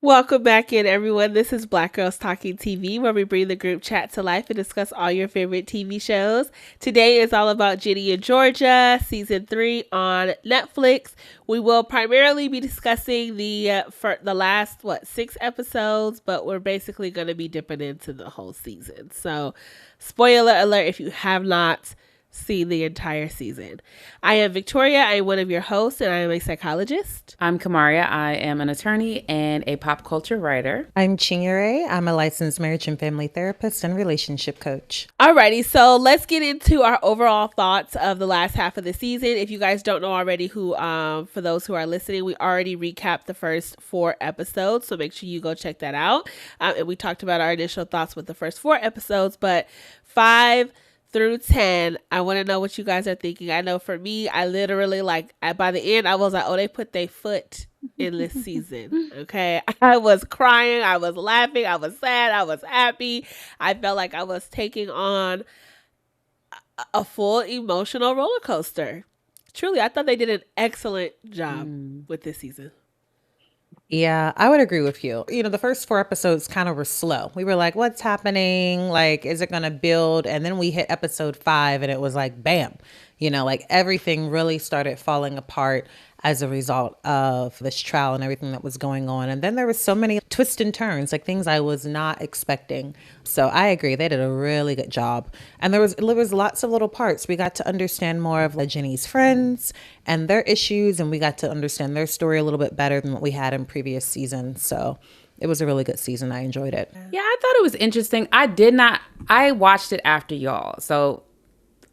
Welcome back in, everyone. This is Black Girls Talking TV, where we bring the group chat to life and discuss all your favorite TV shows. Today is all about Ginny and Georgia, season 3 on Netflix. We will primarily be discussing the last 6 episodes, but we're basically going to be dipping into the whole season. So, spoiler alert if you have not seen the entire season. I am Victoria. I am one of your hosts, and I am a psychologist. I'm Kamaria. I am an attorney and a pop culture writer. I'm Chinyere. I'm a licensed marriage and family therapist and relationship coach. Alrighty, so let's get into our overall thoughts of the last half of the season. If you guys don't know already, for those who are listening, we already recapped the first 4 episodes, so make sure you go check that out. And we talked about our initial thoughts with the first 4 episodes, but 5 through 10, I want to know what you guys are thinking. I know for me, I literally, by the end, I was like, oh, they put their foot in this season. Okay. I was crying. I was laughing. I was sad. I was happy. I felt like I was taking on a full emotional roller coaster. Truly, I thought they did an excellent job with this season. Yeah, I would agree with you. The first 4 episodes kind of were slow. We were like, what's happening? Like, is it going to build? And then we hit episode 5 and it was like, bam, everything really started falling apart as a result of this trial and everything that was going on. And then there was so many twists and turns, like things I was not expecting. So I agree. They did a really good job. And there was lots of little parts. We got to understand more of Ginny's friends and their issues. And we got to understand their story a little bit better than what we had in previous seasons. So it was a really good season. I enjoyed it. Yeah, I thought it was interesting. I watched it after y'all. So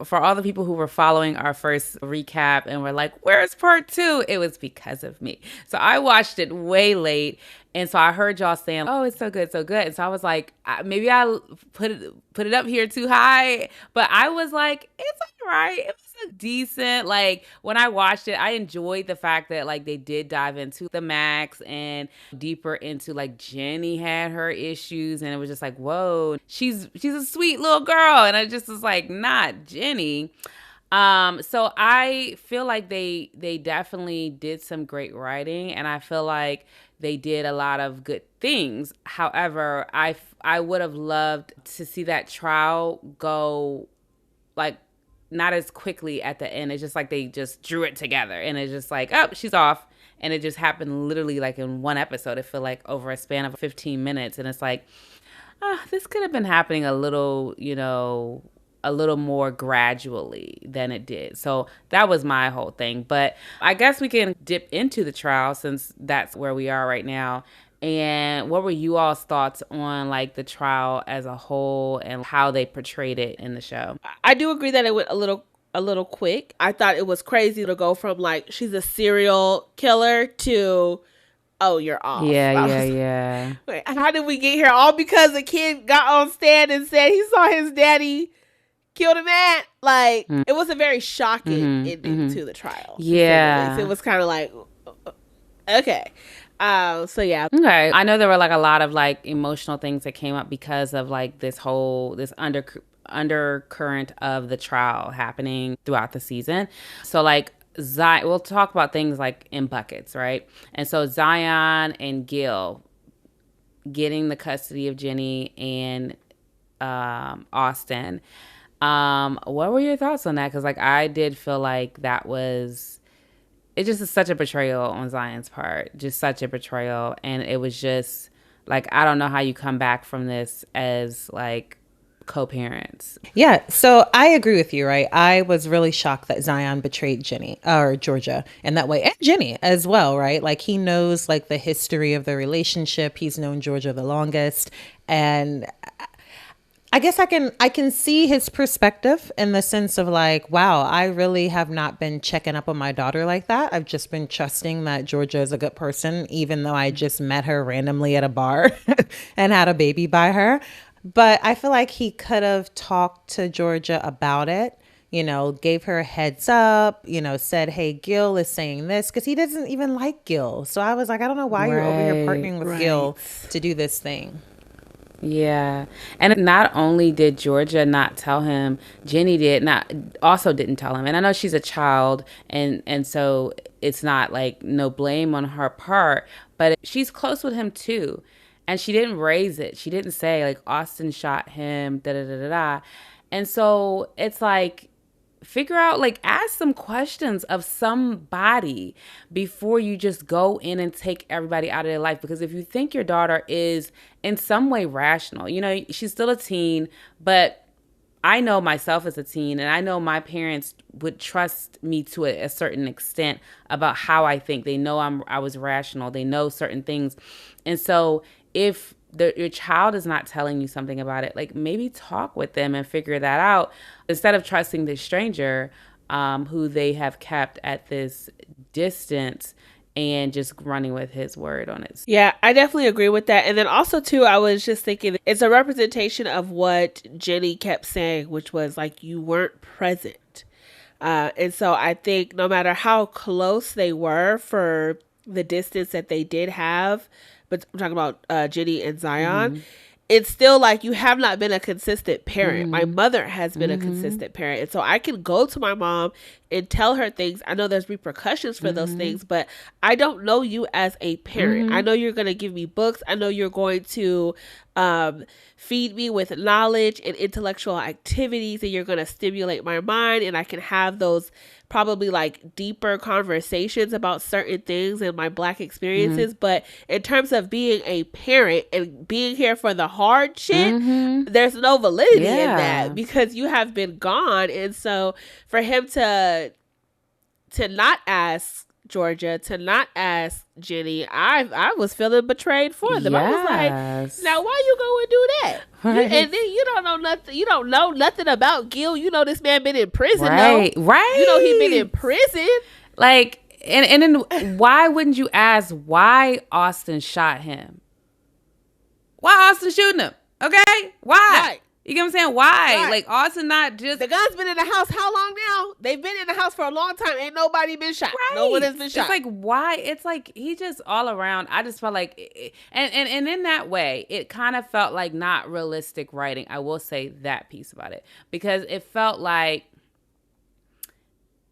for all the people who were following our first recap and were like, where's part 2? It was because of me. So I watched it way late. And so I heard y'all saying, oh, it's so good, so good. And so I was like, maybe I put it up here too high. But I was like, it's all right. It was a decent, when I watched it, I enjoyed the fact that they did dive into the Max and deeper into Ginny had her issues. And it was just like, whoa, she's a sweet little girl. And I just was like, not Ginny. So I feel like they definitely did some great writing, and I feel like they did a lot of good things. However, I would have loved to see that trial go not as quickly at the end. It's just like they just drew it together, and it's just like, oh, she's off. And it just happened literally in one episode. It felt like over a span of 15 minutes. And it's like, this could have been happening a little more gradually than it did. So that was my whole thing. But I guess we can dip into the trial since that's where we are right now. And what were you all's thoughts on the trial as a whole and how they portrayed it in the show? I do agree that it went a little quick. I thought it was crazy to go from she's a serial killer to, oh, you're off. Yeah. Wait, how did we get here? All because a kid got on stand and said he saw his daddy killed a man. It was a very shocking ending to the trial. Yeah. It was kind of like, okay. So yeah. Okay. I know there were a lot of emotional things that came up because of this undercurrent of the trial happening throughout the season. So we'll talk about things in buckets, right? And so Zion and Gil getting the custody of Ginny and Austin. What were your thoughts on that? Because I did feel like it just is such a betrayal on Zion's part, just such a betrayal. And it was just I don't know how you come back from this as co-parents. Yeah, so I agree with you, right? I was really shocked that Zion betrayed Georgia in that way, and Ginny as well, right? He knows the history of the relationship. He's known Georgia the longest, and I guess I can see his perspective in the sense of wow, I really have not been checking up on my daughter like that. I've just been trusting that Georgia is a good person, even though I just met her randomly at a bar and had a baby by her. But I feel like he could have talked to Georgia about it, gave her a heads up, said, hey, Gil is saying this, because he doesn't even like Gil. So I was like, I don't know why you're over here partnering with Gil to do this thing. Yeah. And not only did Georgia not tell him, Ginny did not also didn't tell him. And I know she's a child and so it's not like no blame on her part, but she's close with him too. And she didn't raise it. She didn't say like Austin shot him, da da da da da. And so it's like figure out, like, ask some questions of somebody before you just go in and take everybody out of their life. Because if you think your daughter is in some way rational, you know, she's still a teen, but I know myself as a teen, and I know my parents would trust me to a certain extent about how I think. They know I was rational. They know certain things. And so if your child is not telling you something about it, like, maybe talk with them and figure that out instead of trusting this stranger who they have kept at this distance and just running with his word on it. Yeah, I definitely agree with that. And then also too, I was just thinking it's a representation of what Ginny kept saying, which was like, you weren't present. And so I think no matter how close they were for the distance that they did have, but I'm talking about Ginny and Zion, it's still like you have not been a consistent parent. My mother has been a consistent parent. And so I can go to my mom and tell her things. I know there's repercussions for those things, but I don't know you as a parent. I know you're going to give me books. I know you're going to feed me with knowledge and intellectual activities, and you're going to stimulate my mind, and I can have those probably like deeper conversations about certain things and my Black experiences. But in terms of being a parent and being here for the hard shit, there's no validity in that because you have been gone. And so for him to not ask Georgia, to not ask Ginny, I was feeling betrayed for them. I was like, now why you go and do that? Right. And then you don't know nothing. You don't know nothing about Gil. You know this man been in prison. Right, though. right. You know he been in prison. Like, and then why wouldn't you ask why Austin shot him? Why Austin shooting him? Okay, why? Right. You get what I'm saying? Why? Right. Like, Austin not just... The gun's been in the house how long now? They've been in the house for a long time. Ain't nobody been shot. Right. No one has been shot. It's like, why? It's like, he just all around, I just felt like... And in that way, it kind of felt like not realistic writing. I will say that piece about it. Because it felt like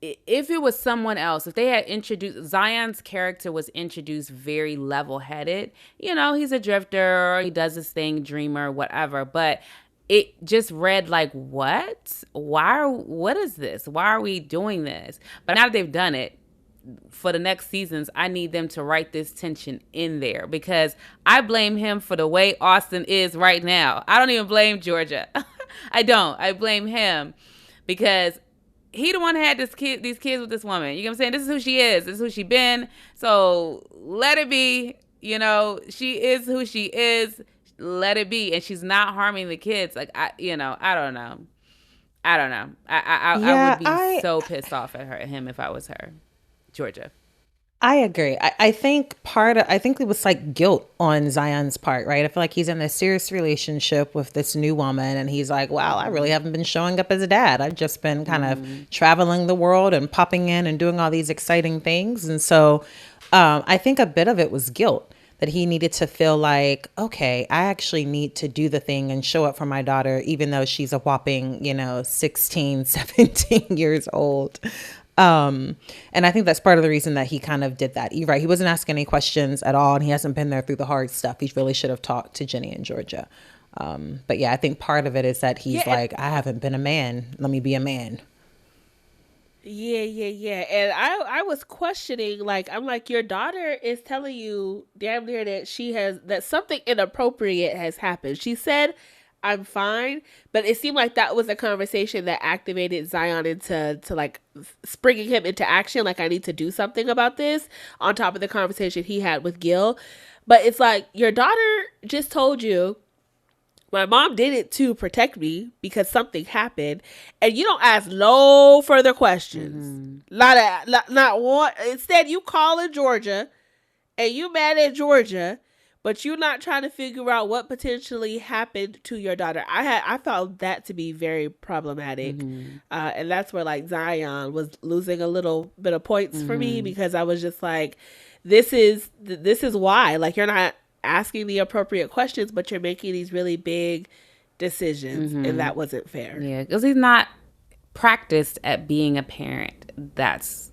if it was someone else, if they had introduced, Zion's character was introduced very level-headed. You know, he's a drifter, he does his thing, dreamer, whatever. But it just read like, what? What is this? Why are we doing this? But now that they've done it, for the next seasons, I need them to write this tension in there because I blame him for the way Austin is right now. I don't even blame Georgia. I don't. I blame him because he the one that had these kids with this woman. You know what I'm saying? This is who she is. This is who she been. So let it be. You know, she is who she is. Let it be. And she's not harming the kids. Like, I don't know. I would be so pissed off at him if I was her. Georgia. I agree. I think it was like guilt on Zion's part, right? I feel like he's in this serious relationship with this new woman and he's like, wow, I really haven't been showing up as a dad. I've just been kind of traveling the world and popping in and doing all these exciting things. And so I think a bit of it was guilt that he needed to feel like, okay, I actually need to do the thing and show up for my daughter, even though she's a whopping, 16, 17 years old. And I think that's part of the reason that he kind of did that. You're right. He wasn't asking any questions at all. And he hasn't been there through the hard stuff. He really should have talked to Ginny and Georgia. But yeah, I think part of it is that he's like, I haven't been a man. Let me be a man. Yeah. And I was questioning, like, I'm like, your daughter is telling you damn near that something inappropriate has happened. She said, I'm fine. But it seemed like that was a conversation that activated Zion into like springing him into action. Like, I need to do something about this on top of the conversation he had with Gil. But it's like, your daughter just told you, my mom did it to protect me because something happened. And you don't ask no further questions. Not one. Instead, you calling Georgia and you mad at Georgia, but you're not trying to figure out what potentially happened to your daughter. I found that to be very problematic. And that's where like Zion was losing a little bit of points for me because I was just like, this is why. Like, you're not asking the appropriate questions, but you're making these really big decisions, and that wasn't fair. Yeah, because he's not practiced at being a parent. That's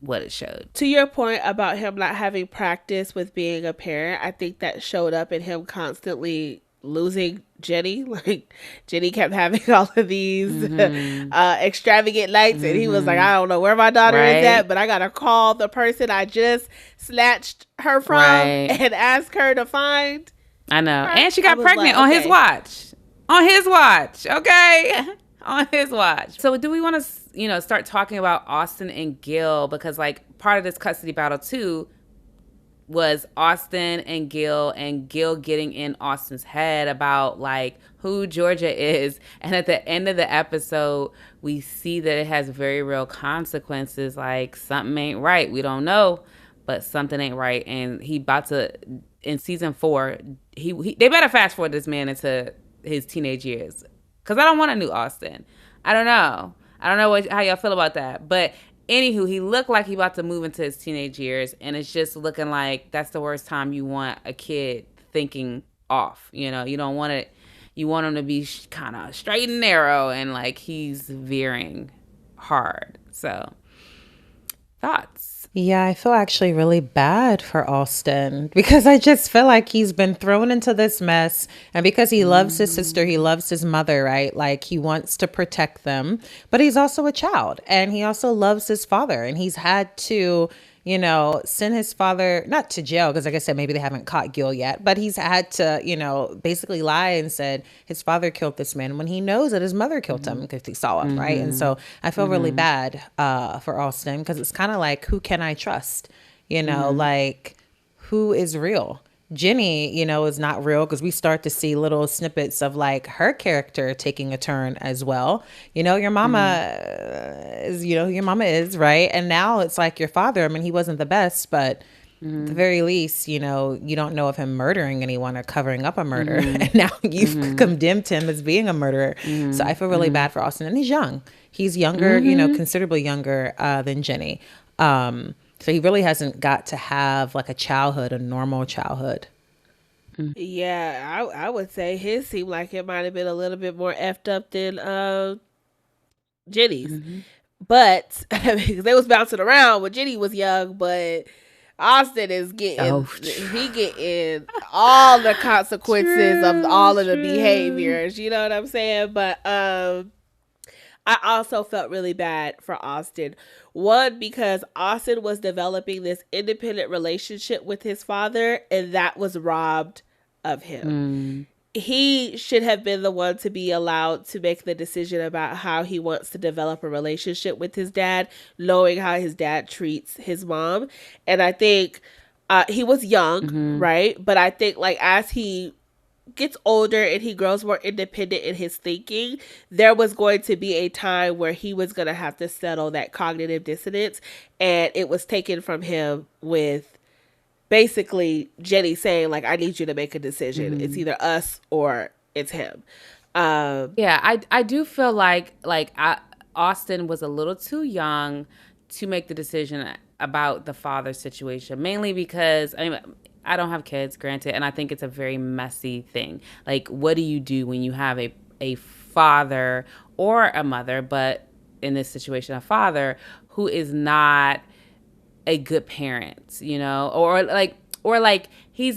what it showed. To your point about him not having practice with being a parent, I think that showed up in him constantly losing Ginny. Like, Ginny kept having all of these extravagant nights, and he was like, I don't know where my daughter is at, but I gotta call the person I just snatched her from and ask her to find I know. her. And she got pregnant on his watch. On his watch, okay? On his watch. So do we want to, start talking about Austin and Gil? Because, like, part of this custody battle, too, was Austin and Gil getting in Austin's head about, like, who Georgia is. And at the end of the episode, we see that it has very real consequences. Like, something ain't right. We don't know, but something ain't right. And he about to, in season 4, they better fast forward this man into his teenage years. Because I don't want a new Austin. I don't know how y'all feel about that. But anywho, he looked like he about to move into his teenage years, and it's just looking like that's the worst time you want a kid thinking off. You don't want it. You want him to be kind of straight and narrow, and like he's veering hard. So, thoughts? Yeah, I feel actually really bad for Austin because I just feel like he's been thrown into this mess. And because he loves his sister, he loves his mother, right? Like he wants to protect them, but he's also a child and he also loves his father. And he's had to, send his father, not to jail, because like I said, maybe they haven't caught Gil yet, but he's had to, basically lie and said his father killed this man when he knows that his mother killed him because he saw him, right? And so I feel really bad for Austin because it's kind of like, who can I trust? Like who is real? Ginny, is not real because we start to see little snippets of like her character taking a turn as well. Your mama is, who your mama is, right? And now it's like your father. I mean, he wasn't the best, but at the very least, you don't know of him murdering anyone or covering up a murder. And now you've condemned him as being a murderer. So I feel really bad for Austin. And he's young. He's younger, considerably younger than Ginny. So he really hasn't got to have like a normal childhood. Yeah, I would say his seemed like it might have been a little bit more effed up than Jenny's. But because they was bouncing around when Ginny was young, but Austin is getting getting all the consequences of all of the behaviors. You know what I'm saying? But I also felt really bad for Austin. One, because Austin was developing this independent relationship with his father, and that was robbed of him. He should have been the one to be allowed to make the decision about how he wants to develop a relationship with his dad, knowing how his dad treats his mom. And I think he was young, right? But I think like as he gets older and he grows more independent in his thinking, there was going to be a time where he was going to have to settle that cognitive dissonance, and it was taken from him with basically Jenny saying like, I need you to make a decision. It's either us or it's him. I do feel like Austin was a little too young to make the decision about the father situation, mainly because I don't have kids, granted, and I think it's a very messy thing. Like, what do you do when you have a father or a mother, but in this situation, a father who is not a good parent, or he's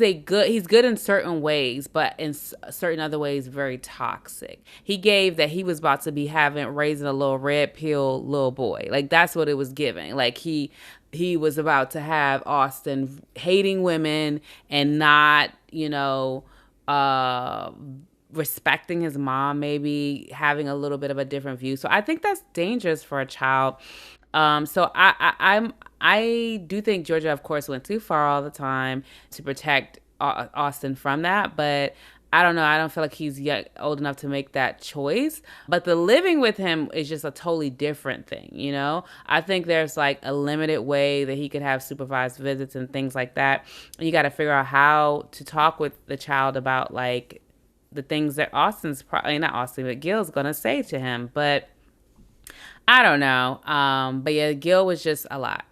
good in certain ways, but in certain other ways, very toxic. He gave that he was about to be raising a little red pill little boy. Like, that's what it was giving. Like, he was about to have Austin hating women and not, respecting his mom, maybe having a little bit of a different view. So I think that's dangerous for a child. So I do think Georgia, of course, went too far all the time to protect Austin from that. But I don't know. I don't feel like he's yet old enough to make that choice. But the living with him is just a totally different thing, I think there's like a limited way that he could have supervised visits and things like that. And you got to figure out how to talk with the child about like the things that Gil's going to say to him. But I don't know. But yeah, Gil was just a lot.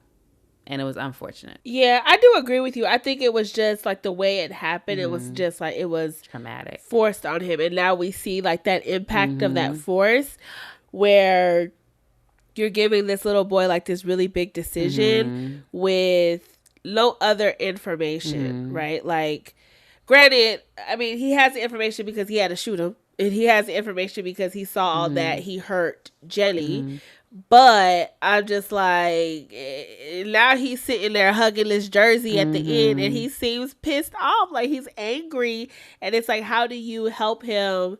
and it was unfortunate. Yeah, I do agree with you. I think it was just like the way it happened. It was just like it was Traumatic. forced on him. And now we see like that impact of that force where you're giving this little boy like this really big decision with no other information, right? Like, granted, I mean, he has the information because he had to shoot him. And he has the information because he saw all that he hurt Jenny. But I'm just like, now he's sitting there hugging this jersey at the end and he seems pissed off. Like, he's angry. And it's like, how do you help him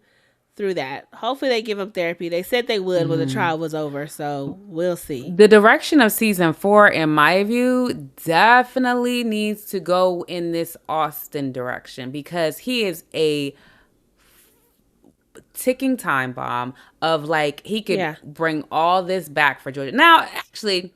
through that? Hopefully they give him therapy. They said they would when the trial was over. So we'll see. The direction of season 4, in my view, definitely needs to go in this Austin direction because he is a ticking time bomb of like he could bring all this back for Georgia. Now, actually,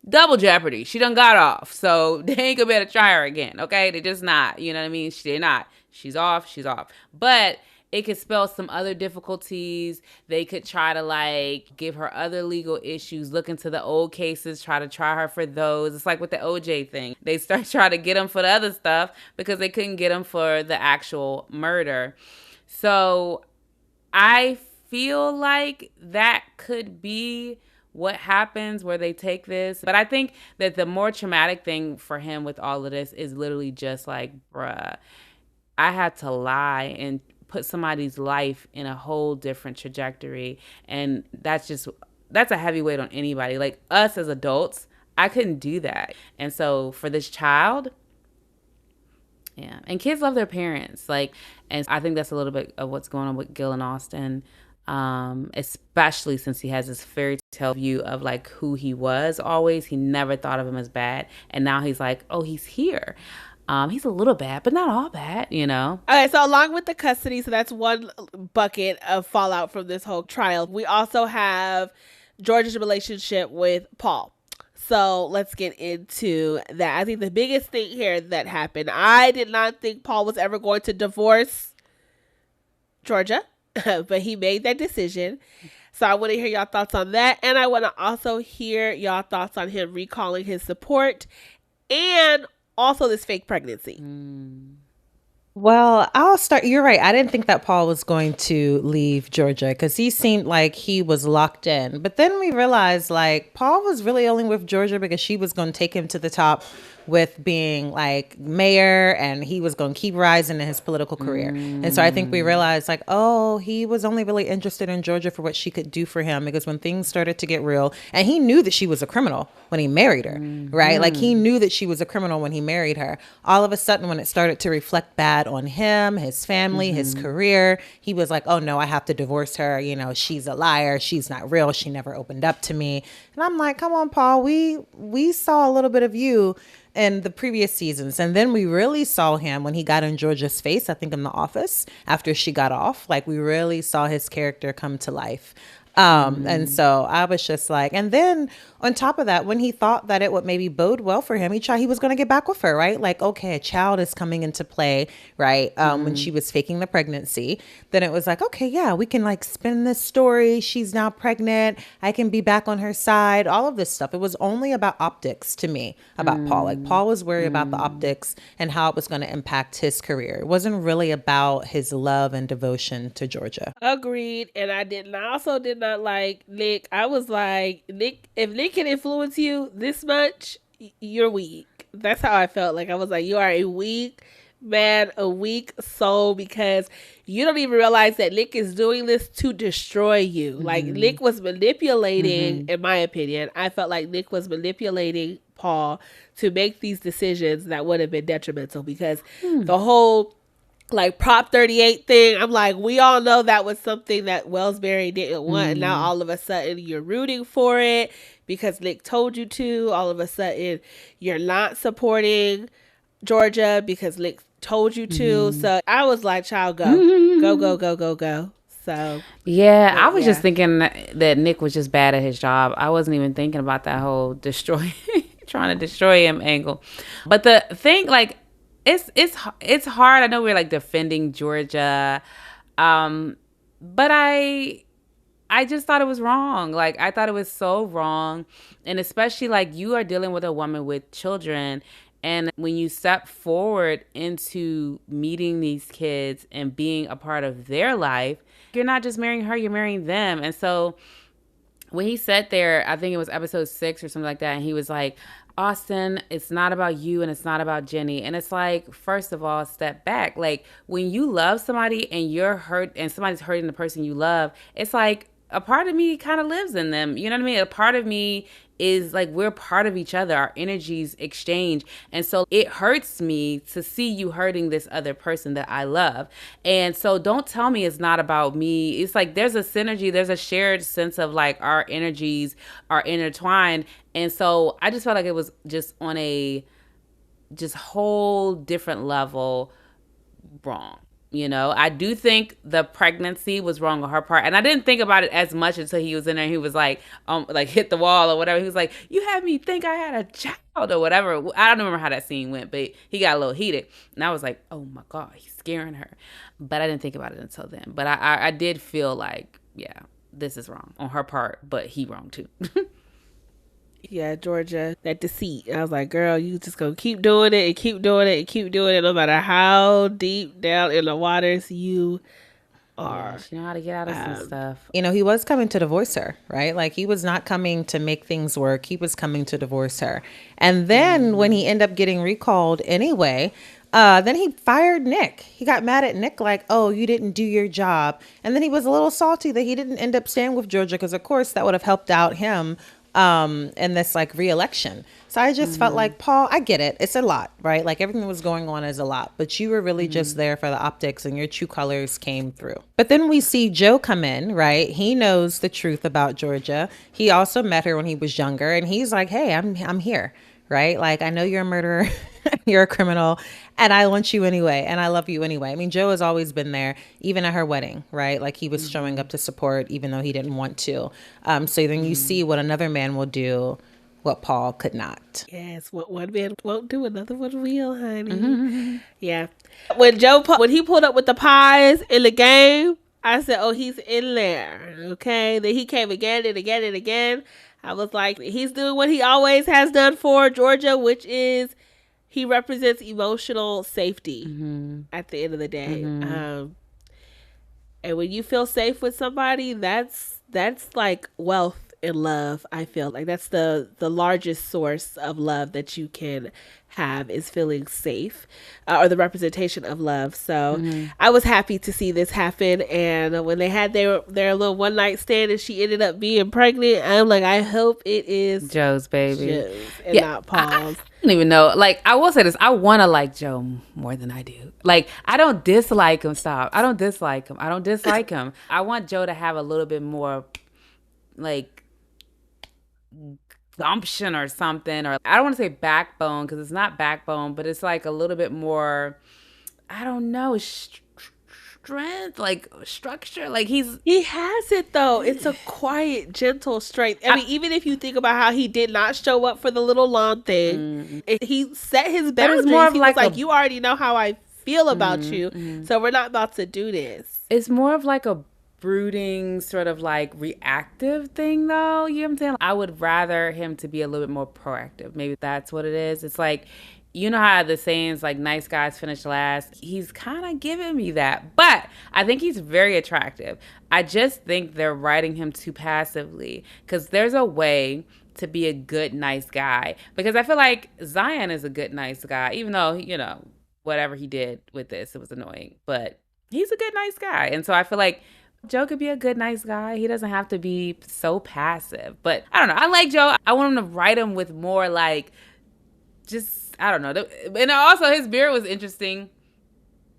double jeopardy. She done got off, so they ain't gonna be able to try her again. Okay, they just not. You know what I mean? They're not. She's off. She's off. But it could spell some other difficulties. They could try to like give her other legal issues, look into the old cases, try her for those. It's like with the OJ thing. They start trying to get them for the other stuff because they couldn't get them for the actual murder. So I feel like that could be what happens where they take this. But I think that the more traumatic thing for him with all of this is literally just like, bruh, I had to lie and put somebody's life in a whole different trajectory. And that's a heavy weight on anybody. Like us as adults, I couldn't do that. And so for this child, yeah. And kids love their parents. Like, and I think that's a little bit of what's going on with Gil and Austin, especially since he has this fairy tale view of like who he was always. He never thought of him as bad. And now he's like, oh, he's here. He's a little bad, but not all bad, you know? Okay, so along with the custody, so that's one bucket of fallout from this whole trial. We also have George's relationship with Paul. So let's get into that. I think the biggest thing here that happened, I did not think Paul was ever going to divorce Georgia, but he made that decision. So I want to hear y'all thoughts on that. And I want to also hear y'all thoughts on him recalling his support and also this fake pregnancy. Well, I'll start. You're right. I didn't think that Paul was going to leave Georgia because he seemed like he was locked in. But then we realized like Paul was really only with Georgia because she was going to take him to the top with being like mayor and he was going to keep rising in his political career. And so I think we realized like, oh, he was only really interested in Georgia for what she could do for him because when things started to get real, and he knew that she was a criminal when he married her, right? Like he knew that she was a criminal when he married her. All of a sudden, when it started to reflect bad on him, his family, his career, he was like, oh no, I have to divorce her. You know, she's a liar. She's not real. She never opened up to me. And I'm like, come on, Paul, we saw a little bit of you in the previous seasons. And then we really saw him when he got in Georgia's face, I think in The Office, after she got off. Like we really saw his character come to life. And so I was just like, and then on top of that, when he thought that it would maybe bode well for him, he was going to get back with her, right? Like, okay, a child is coming into play, right? When she was faking the pregnancy, then it was like, okay, yeah, we can like spin this story. She's now pregnant. I can be back on her side, all of this stuff. It was only about optics to me about Paul. Like Paul was worried about the optics and how it was going to impact his career. It wasn't really about his love and devotion to Georgia. Agreed. And I also did not like Nick. I was like, Nick, if Nick can influence you this much, you're weak. That's how I felt. Like I was like, you are a weak man, a weak soul, because you don't even realize that Nick is doing this to destroy you. Like Nick was manipulating, in my opinion. I felt like Nick was manipulating Paul to make these decisions that would have been detrimental because the whole like Prop 38 thing, I'm like, we all know that was something that Wellsbury didn't want. And now all of a sudden you're rooting for it because Nick told you to. All of a sudden you're not supporting Georgia because Nick told you to. So I was like, child, go. So yeah, I was just thinking that Nick was just bad at his job. I wasn't even thinking about that whole trying to destroy him angle. But the thing, like, it's hard. I know we're like defending Georgia, but I I just thought it was wrong. Like, I thought it was so wrong. And especially, like, you are dealing with a woman with children. And when you step forward into meeting these kids and being a part of their life, you're not just marrying her, you're marrying them. And so when he sat there, I think it was episode 6 or something like that, and he was like, Austin, it's not about you and it's not about Ginny. And it's like, first of all, step back. Like, when you love somebody and you're hurt and somebody's hurting the person you love, it's like a part of me kind of lives in them. You know what I mean? A part of me is like, we're part of each other. Our energies exchange. And so it hurts me to see you hurting this other person that I love. And so don't tell me it's not about me. It's like there's a synergy, there's a shared sense of like our energies are intertwined. And so I just felt like it was just on a just whole different level wrong. You know, I do think the pregnancy was wrong on her part. And I didn't think about it as much until he was in there and he was like hit the wall or whatever. He was like, you had me think I had a child or whatever. I don't remember how that scene went, but he got a little heated. And I was like, oh my God, he's scaring her. But I didn't think about it until then. But I did feel like, yeah, this is wrong on her part, but he wrong too. Yeah, Georgia, that deceit. I was like, girl, you just gonna keep doing it and keep doing it and keep doing it no matter how deep down in the waters you are. Yeah, she know how to get out of some stuff. You know, he was coming to divorce her, right? Like, he was not coming to make things work. He was coming to divorce her. And then when he ended up getting recalled anyway, then he fired Nick. He got mad at Nick like, oh, you didn't do your job. And then he was a little salty that he didn't end up staying with Georgia because, of course, that would have helped out him in this like re-election. So I just felt like, Paul, I get it. It's a lot, right? Like, everything that was going on is a lot, but you were really just there for the optics and your true colors came through. But then we see Joe come in, right? He knows the truth about Georgia. He also met her when he was younger and he's like, hey, I'm here, right? Like, I know you're a murderer, you're a criminal, and I want you anyway, and I love you anyway. I mean, Joe has always been there, even at her wedding, right? Like, he was showing up to support, even though he didn't want to. So then you see what another man will do, what Paul could not. Yes, what one man won't do, another one will, honey. Yeah. When he pulled up with the pies in the game, I said, oh, he's in there. Okay. Then he came again and again and again. I was like, he's doing what he always has done for Georgia, which is he represents emotional safety at the end of the day. And when you feel safe with somebody, that's like wealth in love. I feel like that's the largest source of love that you can have is feeling safe, or the representation of love. So I was happy to see this happen. And when they had their little one night stand and she ended up being pregnant, I'm like, I hope it is Joe's baby. Joe's and not Paul's. I don't even know. Like, I will say this. I want to like Joe more than I do. Like, I don't dislike him. Stop. I don't dislike him. I want Joe to have a little bit more, like, gumption or something. Or I don't want to say backbone because it's not backbone, but it's like a little bit more, I don't know, strength, like structure. Like, he has it though. It's a quiet, gentle strength. I mean, even if you think about how he did not show up for the little lawn thing, he set his boundaries. More of he was like, you already know how I feel about you, so we're not about to do this. It's more of like a brooding sort of like reactive thing though. You know what I'm saying? I would rather him to be a little bit more proactive. Maybe that's what it is. It's like, you know how the saying's like nice guys finish last. He's kind of giving me that, but I think he's very attractive. I just think they're writing him too passively because there's a way to be a good, nice guy, because I feel like Zion is a good, nice guy, even though, you know, whatever he did with this, it was annoying, but he's a good, nice guy. And so I feel like Joe could be a good, nice guy. He doesn't have to be so passive. But I don't know. I like Joe. I want him to write him with more like, just, I don't know. And also his beard was interesting.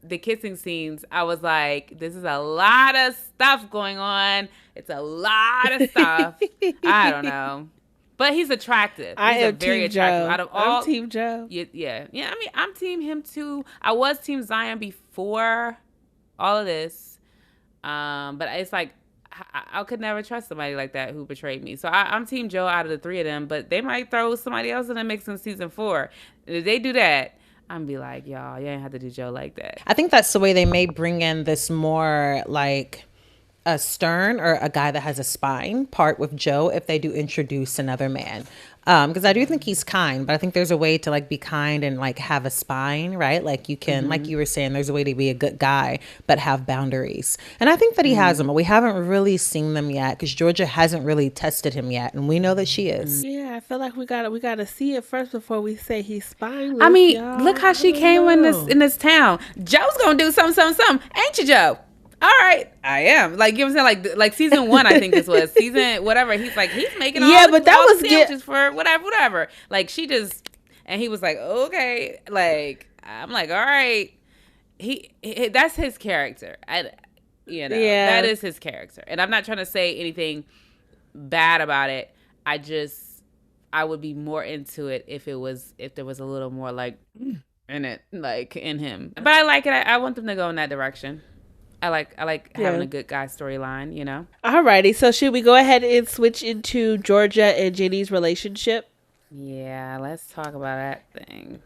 The kissing scenes, I was like, this is a lot of stuff going on. It's a lot of stuff. I don't know. But he's attractive. I am very attractive. Out of all, I'm Team Joe. Yeah. I mean, I'm Team him too. I was Team Zion before all of this. But it's like, I could never trust somebody like that who betrayed me. So I'm Team Joe out of the three of them, but they might throw somebody else in the mix in season 4. And if they do that, I'm be like, y'all, you ain't have to do Joe like that. I think that's the way they may bring in this more like a stern or a guy that has a spine part with Joe if they do introduce another man. Because I do think he's kind, but I think there's a way to like be kind and like have a spine, right? Like you can, like you were saying, there's a way to be a good guy but have boundaries. And I think that he has them, but we haven't really seen them yet because Georgia hasn't really tested him yet, and we know that she is. Yeah, I feel like we gotta see it first before we say he's spineless. I mean, y'all. look how she came in this town. Joe's gonna do something, ain't you, Joe? All right, I am. Like, you know what I'm saying? Like season 1, I think this was season whatever. He's making all but that all was the sandwiches for whatever. Like she just, and he was like, okay. Like I'm like, all right. He that's his character. That is his character. And I'm not trying to say anything bad about it. I would be more into it if there was a little more like in it, like in him. But I like it. I want them to go in that direction. I like having a good guy storyline, you know? Alrighty, so should we go ahead and switch into Georgia and Ginny's relationship? Yeah, let's talk about that thing.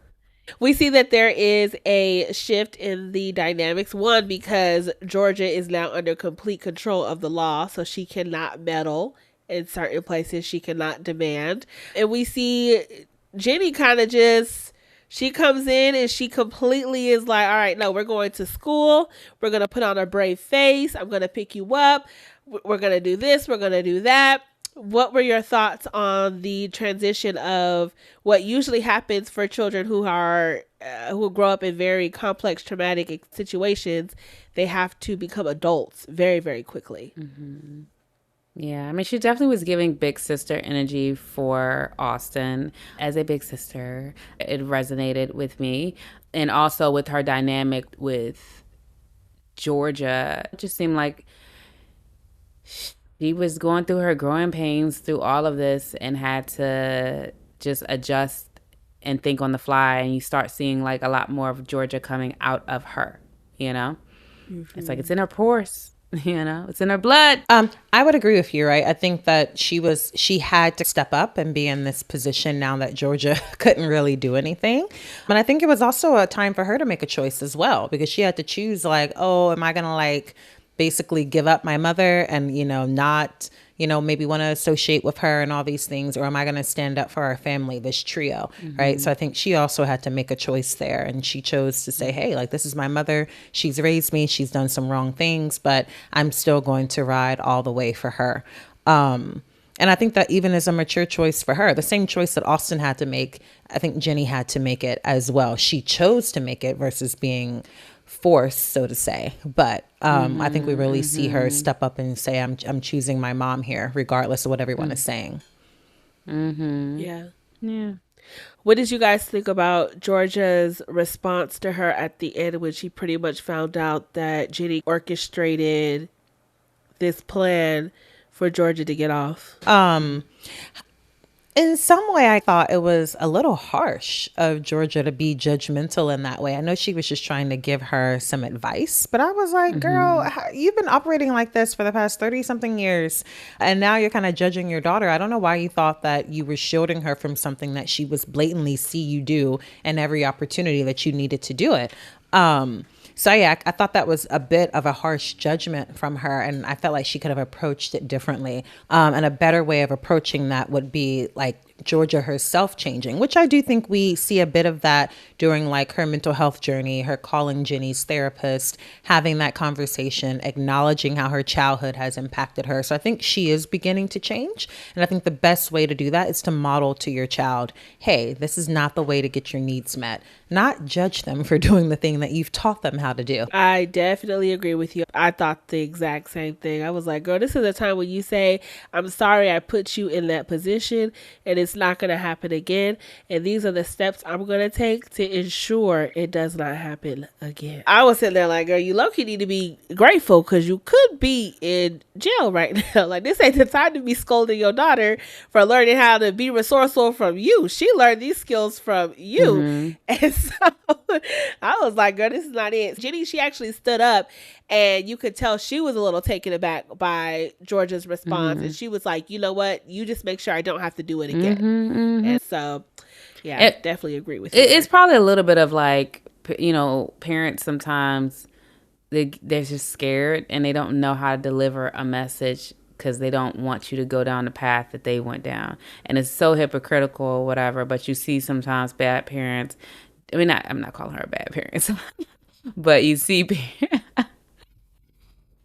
We see that there is a shift in the dynamics. One, because Georgia is now under complete control of the law, so she cannot meddle in certain places. She cannot demand. And we see Ginny kind of just... She comes in and she completely is like, all right, no, we're going to school. We're going to put on a brave face. I'm going to pick you up. We're going to do this. We're going to do that. What were your thoughts on the transition of what usually happens for children who grow up in very complex, traumatic situations? They have to become adults very, very quickly. Mm-hmm. Yeah, I mean, she definitely was giving big sister energy for Austin. As a big sister, it resonated with me. And also with her dynamic with Georgia, it just seemed like she was going through her growing pains through all of this and had to just adjust and think on the fly. And you start seeing like a lot more of Georgia coming out of her, you know? Mm-hmm. It's like it's in her pores. You know, it's in her blood. I would agree with you, right? I think that she had to step up and be in this position now that Georgia couldn't really do anything. But I think it was also a time for her to make a choice as well, because she had to choose like, oh, am I going to like basically give up my mother and, not, maybe want to associate with her and all these things, or am I going to stand up for our family, this trio, right? So I think she also had to make a choice there, and she chose to say, hey, like, this is my mother. She's raised me. She's done some wrong things, but I'm still going to ride all the way for her. And I think that even as a mature choice for her, the same choice that Austin had to make, I think Ginny had to make it as well. She chose to make it versus being forced, so to say. But I think we really see her step up and say, I'm choosing my mom here, regardless of what everyone is saying. Yeah. What did you guys think about Georgia's response to her at the end when she pretty much found out that Ginny orchestrated this plan for Georgia to get off? In some way, I thought it was a little harsh of Georgia to be judgmental in that way. I know she was just trying to give her some advice, but I was like, girl, you've been operating like this for the past 30-something years, and now you're kind of judging your daughter. I don't know why you thought that you were shielding her from something that she was blatantly see you do and every opportunity that you needed to do it. So yeah, I thought that was a bit of a harsh judgment from her, and I felt like she could have approached it differently. And a better way of approaching that would be like Georgia herself changing, which I do think we see a bit of that during like her mental health journey, her calling Ginny's therapist, having that conversation, acknowledging how her childhood has impacted her. So I think she is beginning to change. And I think the best way to do that is to model to your child, hey, this is not the way to get your needs met. Not judge them for doing the thing that you've taught them how to do. I definitely agree with you. I thought the exact same thing. I was like, girl, this is a time when you say, I'm sorry I put you in that position and it's not going to happen again. And these are the steps I'm going to take to ensure it does not happen again. I was sitting there like, girl, you low-key need to be grateful because you could be in jail right now. Like, this ain't the time to be scolding your daughter for learning how to be resourceful from you. She learned these skills from you. And so I was like, girl, this is not it. Ginny, she actually stood up and you could tell she was a little taken aback by Georgia's response. And she was like, you know what? You just make sure I don't have to do it again. And so, yeah, I definitely agree with you. It's probably a little bit of like, parents sometimes they're just scared and they don't know how to deliver a message because they don't want you to go down the path that they went down. And it's so hypocritical or whatever, but you see sometimes bad parents. I mean, I'm not calling her a bad parent, but you see,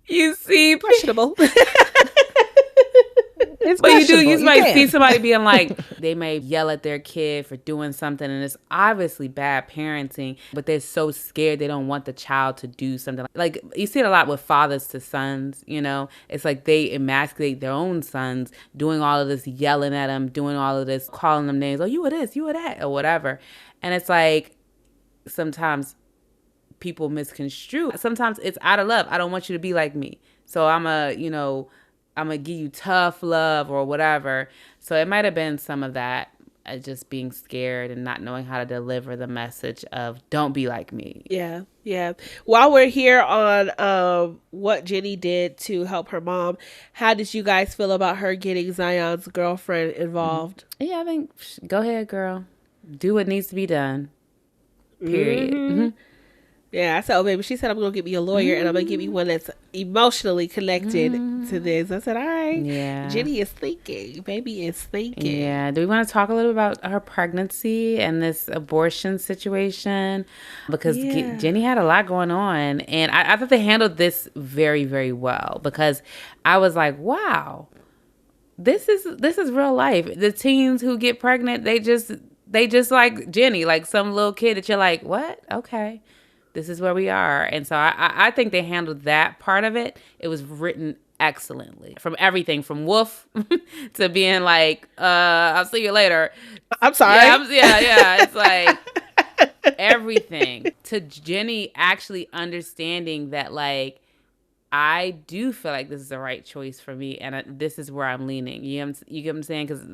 you see, Questionable. It's but you questionable. might see can. somebody being like, they may yell at their kid for doing something, and it's obviously bad parenting, but they're so scared they don't want the child to do something. Like, you see it a lot with fathers to sons, you know? It's like they emasculate their own sons, doing all of this, yelling at them, doing all of this, calling them names, oh, you were this, you were that, or whatever. And it's like, sometimes people misconstrue. Sometimes it's out of love. I don't want you to be like me. So I'm gonna give you tough love or whatever. So it might have been some of that, just being scared and not knowing how to deliver the message of don't be like me. Yeah, yeah. While we're here on what Ginny did to help her mom, how did you guys feel about her getting Zion's girlfriend involved? Yeah, I think go ahead, girl. Do what needs to be done. Period. Mm-hmm. Yeah, I said, oh, baby. She said, I'm going to get me a lawyer and I'm going to get me one that's emotionally connected to this. I said, all right. Yeah. Ginny is thinking. Baby is thinking. Yeah. Do we want to talk a little about her pregnancy and this abortion situation? Because Ginny had a lot going on. And I thought they handled this very, very well. Because I was like, wow, this is real life. The teens who get pregnant, they just like Ginny, like some little kid that you're like, what? Okay. This is where we are. And so I think they handled that part of it. It was written excellently. From everything from Wolfe to being like, I'll see you later. I'm sorry. Yeah. It's like everything. To Ginny actually understanding that, like, I do feel like this is the right choice for me. And this is where I'm leaning. You get what I'm saying? Because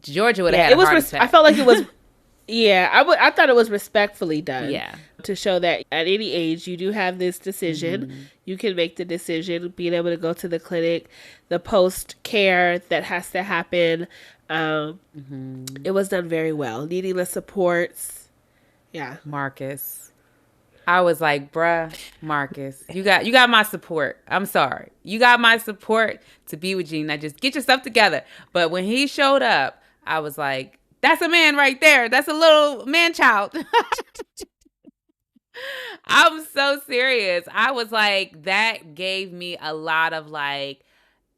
Georgia would have had a heart attack. I felt like it was... Yeah, I thought it was respectfully done. Yeah. To show that at any age you do have this decision. Mm-hmm. You can make the decision, being able to go to the clinic, the post care that has to happen. It was done very well. Needing the supports. Yeah. Marcus. I was like, bruh, Marcus, you got my support. I'm sorry. You got my support to be with Gene. Now just get yourself together. But when he showed up, I was like, that's a man right there. That's a little man child. I'm so serious. I was like, that gave me a lot of like,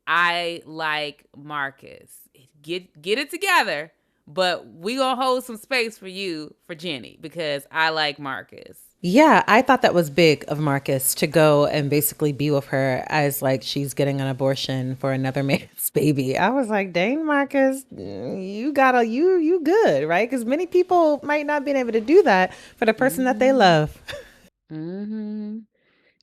I like Marcus. Get it together, but we gonna hold some space for you for Ginny because I like Marcus. Yeah, I thought that was big of Marcus to go and basically be with her as like she's getting an abortion for another man's baby. I was like, dang, Marcus, you good, right? Because many people might not be able to do that for the person that they love. Mm-hmm.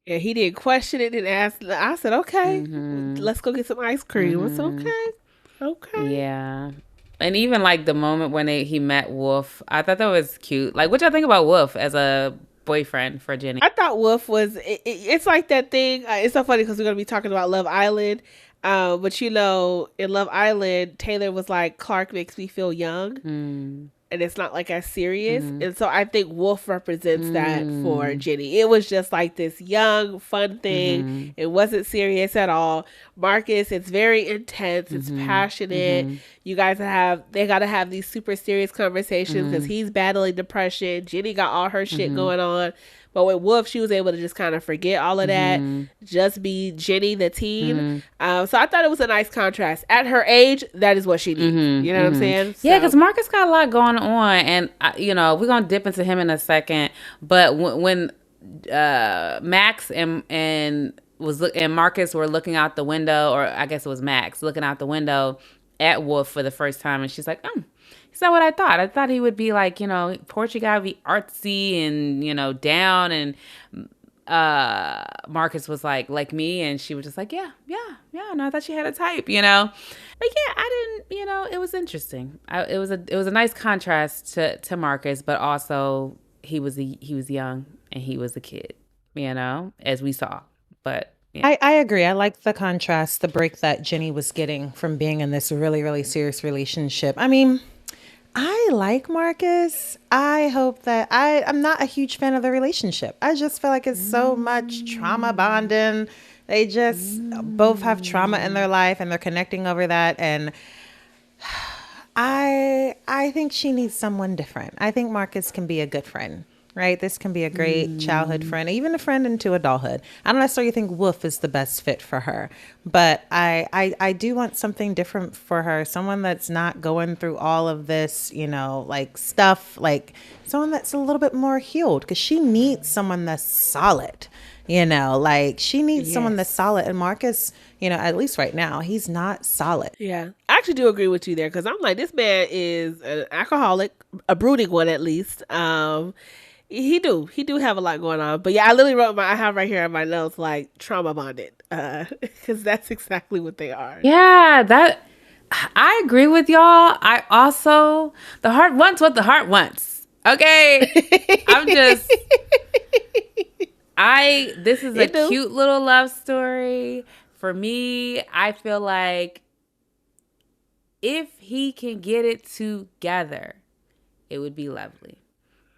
Yeah, he didn't question it and ask. I said, okay, let's go get some ice cream. It's okay. Yeah. And even like the moment when he met Wolfe, I thought that was cute. Like, what y'all think about Wolfe as a boyfriend for Ginny? I thought Wolfe was, it's like that thing. It's so funny because we're going to be talking about Love Island. But in Love Island, Taylor was like, Clark makes me feel young. And it's not like as serious. And so I think Wolfe represents that for Ginny. It was just like this young, fun thing. It wasn't serious at all. Marcus, it's very intense. It's passionate. You guys they got to have these super serious conversations because he's battling depression. Ginny got all her shit going on. But with Wolfe, she was able to just kind of forget all of that, just be Ginny the teen. So I thought it was a nice contrast. At her age, that is what she needs. You know what I'm saying? Yeah, because Marcus got a lot going on. And, we're going to dip into him in a second. But when Max and Marcus were looking out the window, or I guess it was Max, looking out the window at Wolfe for the first time. And she's like, it's not what I thought. I thought he would be like, Portugal would be artsy and, down. And Marcus was like me. And she was just like, yeah. No, I thought she had a type, But yeah, I didn't, it was interesting. It was a nice contrast to Marcus, but also he was young and he was a kid, as we saw. But yeah. I agree. I like the contrast, the break that Ginny was getting from being in this really, really serious relationship. I mean, I like Marcus. I hope that I'm not a huge fan of the relationship. I just feel like it's so much trauma bonding. They just both have trauma in their life and they're connecting over that. And I think she needs someone different. I think Marcus can be a good friend. Right? This can be a great childhood friend, even a friend into adulthood. I don't necessarily think Wolfe is the best fit for her, but I do want something different for her. Someone that's not going through all of this, like stuff, like someone that's a little bit more healed because she needs someone that's solid. Like she needs someone that's solid. And Marcus, at least right now, he's not solid. Yeah, I actually do agree with you there because I'm like, this man is an alcoholic, a brooding one at least. He do have a lot going on. But yeah, I literally I have right here in my notes like trauma bonded, because that's exactly what they are. Yeah, I agree with y'all. I also, the heart wants what the heart wants. Okay, this is a cute little love story. For me, I feel like if he can get it together, it would be lovely.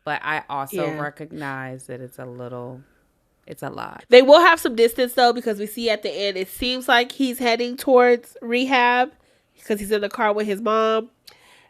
But I also recognize that it's a lot. They will have some distance though, because we see at the end, it seems like he's heading towards rehab because he's in the car with his mom.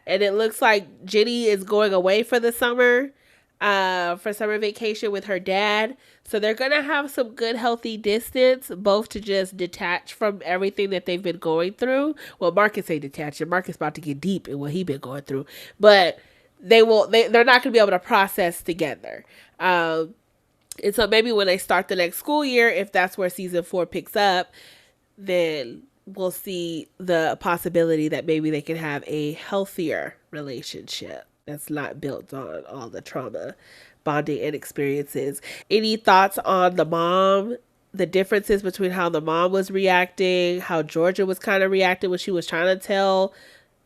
And it looks like Ginny is going away for the summer, for summer vacation with her dad. So they're going to have some good, healthy distance, both to just detach from everything that they've been going through. Well, Marcus ain't detached, and Marcus about to get deep in what he's been going through. But they're not going to be able to process together. And so maybe when they start the next school year, if that's where season 4 picks up, then we'll see the possibility that maybe they can have a healthier relationship that's not built on all the trauma bonding and experiences. Any thoughts on the mom, the differences between how the mom was reacting, how Georgia was kind of reacting when she was trying to tell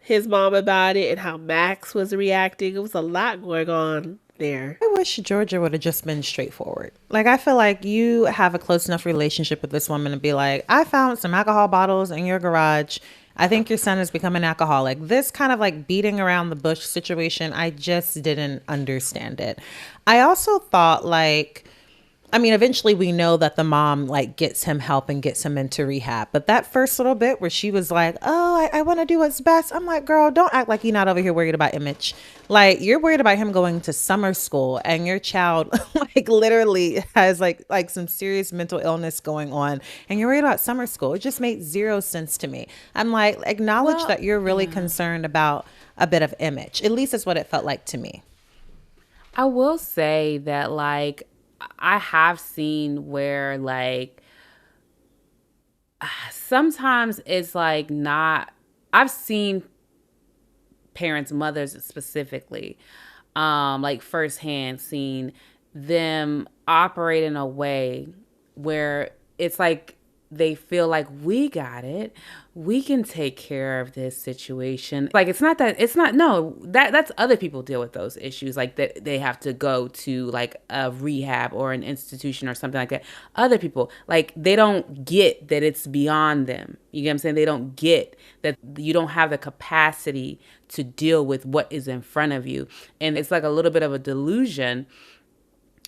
his mom about it, and how Max was reacting? It was a lot going on there. I wish Georgia would have just been straightforward. Like, I feel like you have a close enough relationship with this woman to be like, I found some alcohol bottles in your garage. I think your son has become an alcoholic. This kind of like beating around the bush situation, I just didn't understand it. I also thought eventually we know that the mom like gets him help and gets him into rehab. But that first little bit where she was like, oh, I want to do what's best. I'm like, girl, don't act like you're not over here worried about image. Like, you're worried about him going to summer school and your child like literally has like some serious mental illness going on and you're worried about summer school. It just made zero sense to me. I'm like, acknowledge that you're really concerned about a bit of image. At least that's what it felt like to me. I will say that like, I have seen where like sometimes it's like not, I've seen parents, mothers specifically, like firsthand seen them operate in a way where it's like they feel like we got it. We can take care of this situation. Like that's other people deal with those issues. Like that they have to go to like a rehab or an institution or something like that. Other people, like they don't get that it's beyond them. You get what I'm saying? They don't get that you don't have the capacity to deal with what is in front of you. And it's like a little bit of a delusion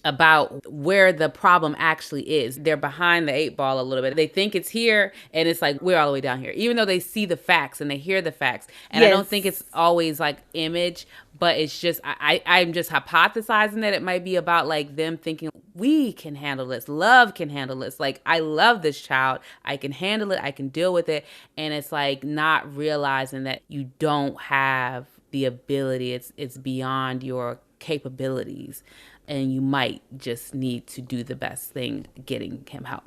about where the problem actually is. They're behind the 8 ball a little bit. They think it's here and it's like we're all the way down here, even though they see the facts and they hear the facts. And I don't think it's always like image, but it's just I'm just hypothesizing that it might be about like them thinking we can handle this, love can handle this, like I love this child, I can handle it, I can deal with it. And it's like not realizing that you don't have the ability, it's beyond your capabilities. And you might just need to do the best thing, getting him help,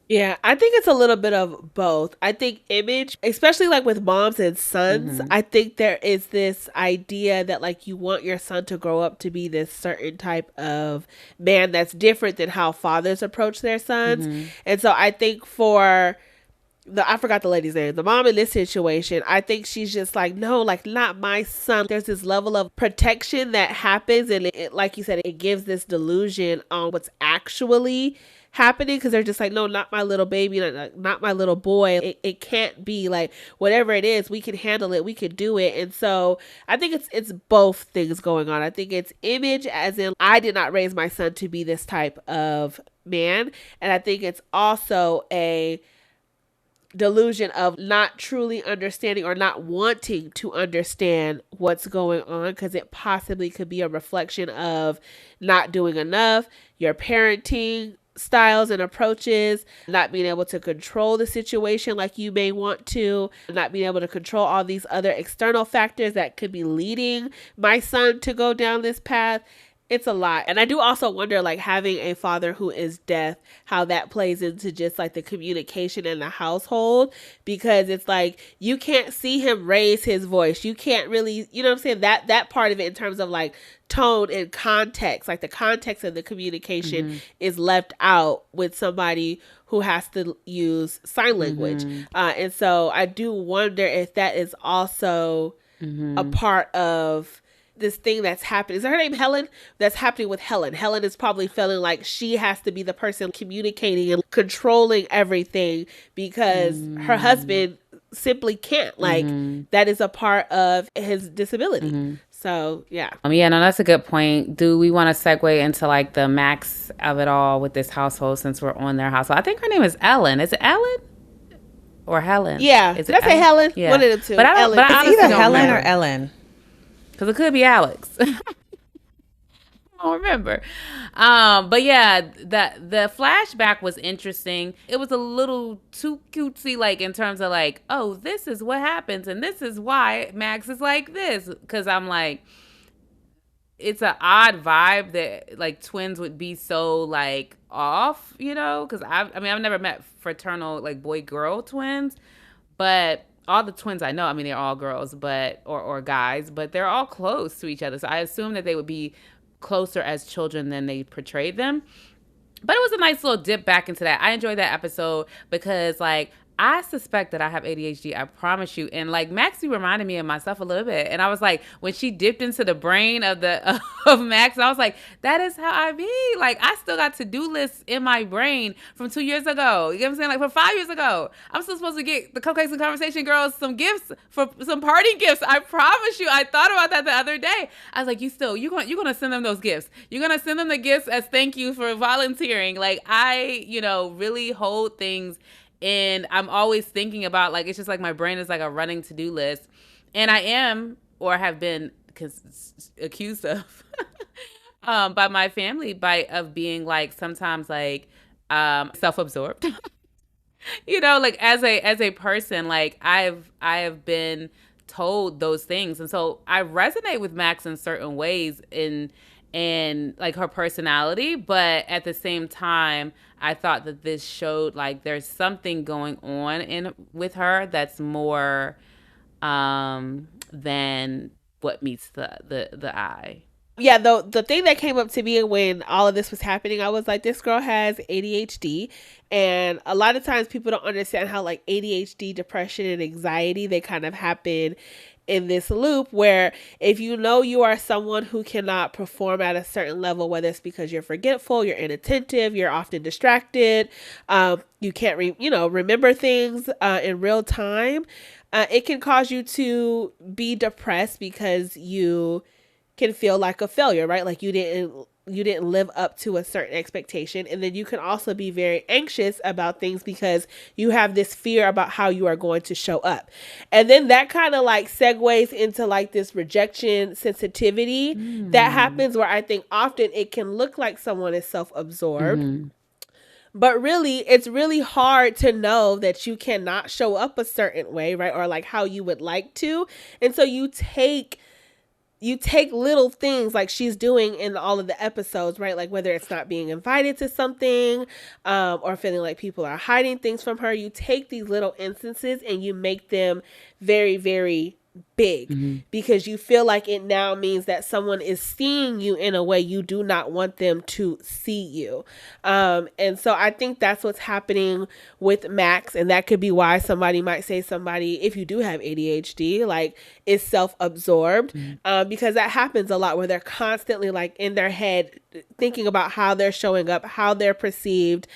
Yeah, I think it's a little bit of both. I think image, especially like with moms and sons, I think there is this idea that like you want your son to grow up to be this certain type of man that's different than how fathers approach their sons. And so I think for I forgot the lady's name, the mom in this situation, I think she's just like, no, like not my son. There's this level of protection that happens, and like you said, it gives this delusion on what's actually happening, because they're just like, no, not my little baby, not my little boy. It can't be like, whatever it is, we can handle it, we can do it. And so I think it's both things going on. I think it's image, as in I did not raise my son to be this type of man, and I think it's also a delusion of not truly understanding or not wanting to understand what's going on, because it possibly could be a reflection of not doing enough, your parenting styles and approaches, not being able to control the situation like you may want to, not being able to control all these other external factors that could be leading my son to go down this path. It's a lot. And I do also wonder, like, having a father who is deaf, how that plays into just like the communication in the household, because it's like you can't see him raise his voice. You can't really, you know what I'm saying? That part of it in terms of like tone and context, like the context of the communication is left out with somebody who has to use sign language. And so I do wonder if that is also a part of this thing that's happening. Is her name Helen? That's happening with Helen. Helen is probably feeling like she has to be the person communicating and controlling everything because her husband simply can't. Like, that is a part of his disability. So, yeah. Yeah, no, that's a good point. Do we want to segue into like the max of it all with this household, since we're on their household? I think her name is Ellen. Is it Ellen? Or Helen? Yeah. Is Did I say Helen? Yeah. One of the two. But I don't, Ellen. but I It's honestly either don't Helen remember. or Ellen. Because it could be Alex. I don't remember. But yeah, the flashback was interesting. It was a little too cutesy, like in terms of like, oh, this is what happens and this is why Max is like this. Because I'm like, it's an odd vibe that like twins would be so like off, you know? Because I mean, I've never met fraternal like boy girl twins, but all the twins I know, I mean, they're all girls, but or guys, but they're all close to each other. So I assume that they would be closer as children than they portrayed them. But it was a nice little dip back into that. I enjoyed that episode because, like, I suspect that I have ADHD. I promise you. And like Maxie reminded me of myself a little bit. And I was like, when she dipped into the brain of the of Max, I was like, that is how I be. Like, I still got to-do lists in my brain from 2 years ago. You know what I'm saying? Like, from 5 years ago. I'm still supposed to get the Cupcakes and Conversation girls some gifts, for some party gifts. I promise you. I thought about that the other day. I was like, you're gonna send them those gifts. You're gonna send them the gifts as thank you for volunteering. Like, I, really hold things. And I'm always thinking about, like, it's just like my brain is like a running to-do list. And I am, or have been accused of by my family of being like sometimes like self-absorbed. Like as a person, like I have been told those things. And so I resonate with Max in certain ways and like her personality, but at the same time, I thought that this showed like there's something going on with her that's more than what meets the eye. Yeah, the thing that came up to me when all of this was happening, I was like, this girl has ADHD. And a lot of times people don't understand how like ADHD, depression, and anxiety, they kind of happen in this loop where if you know you are someone who cannot perform at a certain level, whether it's because you're forgetful, you're inattentive, you're often distracted, you can't remember things in real time, it can cause you to be depressed because you can feel like a failure, right? Like you didn't live up to a certain expectation. And then you can also be very anxious about things because you have this fear about how you are going to show up. And then that kind of like segues into like this rejection sensitivity that happens, where I think often it can look like someone is self-absorbed. But really, it's really hard to know that you cannot show up a certain way, right? Or like how you would like to. And so you take little things like she's doing in all of the episodes, right? Like whether it's not being invited to something or feeling like people are hiding things from her. You take these little instances and you make them very, very big because you feel like it now means that someone is seeing you in a way you do not want them to see you. And so I think that's what's happening with Max, and that could be why somebody might say somebody, if you do have ADHD, like is self-absorbed, because that happens a lot where they're constantly like in their head thinking about how they're showing up, how they're perceived,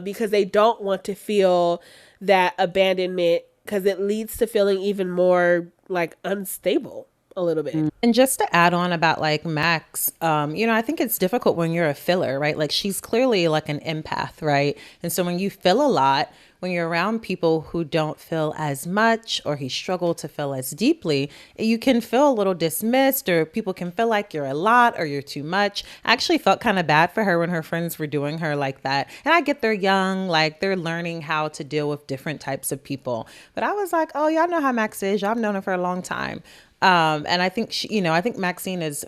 because they don't want to feel that abandonment, because it leads to feeling even more like unstable a little bit. And just to add on about like Max, I think it's difficult when you're a filler, right? Like she's clearly like an empath, right? And so when you feel a lot, when you're around people who don't feel as much or he struggle to feel as deeply, you can feel a little dismissed, or people can feel like you're a lot or you're too much. I actually felt kind of bad for her when her friends were doing her like that. And I get they're young, like they're learning how to deal with different types of people. But I was like, oh, y'all know how Max is. Y'all have known her for a long time. And I think I think Maxine is,